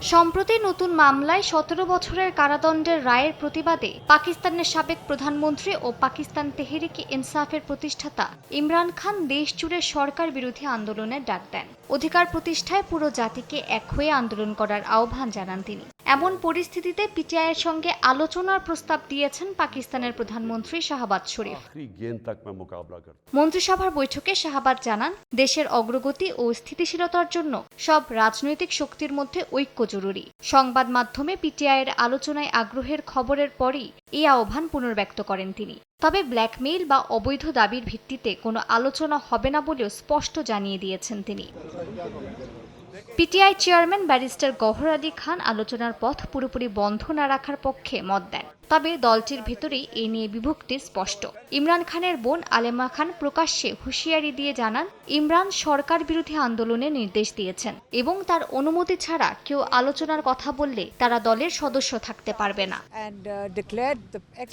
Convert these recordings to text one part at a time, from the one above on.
সম্প্রতি নতুন মামলায় ১৭ বছরের কারাদণ্ডের রায়ের প্রতিবাদে পাকিস্তানের সাবেক প্রধানমন্ত্রী ও পাকিস্তান তেহরিকে ইনসাফের প্রতিষ্ঠাতা ইমরান খান দেশজুড়ে সরকার বিরোধী আন্দোলনের ডাক দেন। অধিকার প্রতিষ্ঠায় পুরো জাতিকে এক হয়ে আন্দোলন করার আহ্বান জানান তিনি। এমন পরিস্থিতিতে পিটিআইয়ের সঙ্গে আলোচনার প্রস্তাব দিয়েছেন পাকিস্তানের প্রধানমন্ত্রী শাহবাজ শরীফ। মন্ত্রিসভার বৈঠকে শাহবাজ জানান, দেশের অগ্রগতি ও স্থিতিশীলতার জন্য সব রাজনৈতিক শক্তির মধ্যে ঐক্য জরুরি। সংবাদ মাধ্যমে পিটিআইয়ের আলোচনায় আগ্রহের খবরের পরই এই আহ্বান পুনর্ব্যক্ত করেন তিনি। তবে ব্ল্যাকমেইল বা অবৈধ দাবির ভিত্তিতে কোনো আলোচনা হবে না বলেও স্পষ্ট জানিয়ে দিয়েছেন তিনি। PTI chairman barrister Gohar Ali Khan আলোচনার পথ পুরোপুরি বন্ধ না রাখার পক্ষে মত দেন। তবে দলটির ভেতরেই এ নিয়ে বিভক্তি স্পষ্ট। ইমরান খানের বোন আলেমা খান প্রকাশ্যে হুঁশিয়ারি দিয়ে জানান, ইমরান সরকার বিরোধী আন্দোলনের নির্দেশ দিয়েছেন এবং তার অনুমতি ছাড়া কেউ আলোচনার কথা বললে তারা দলের সদস্য থাকতে পারবে না।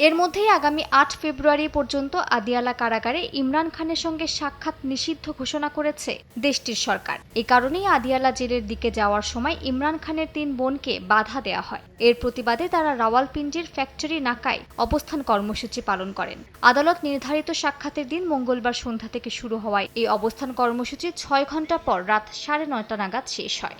এর মধ্যেই আগামী ৮ ফেব্রুয়ারি পর্যন্ত আদিয়ালা কারাগারে ইমরান খানের সঙ্গে সাক্ষাৎ নিষিদ্ধ ঘোষণা করেছে দেশটির সরকার। এ কারণেই আদিয়ালা জেলের দিকে যাওয়ার সময় ইমরান খানের ৩ বোনকে বাধা দেওয়া হয়। এর প্রতিবাদে তারা রাওয়ালপিন্ডির ফ্যাক্টরি নাকায় অবস্থান কর্মসূচি পালন করেন। আদালত নির্ধারিত সাক্ষাতের দিন মঙ্গলবার সন্ধ্যা থেকে শুরু হওয়ায় এই অবস্থান কর্মসূচি ৬ ঘণ্টা পর রাত ৯:৩০ নাগাদ শেষ হয়।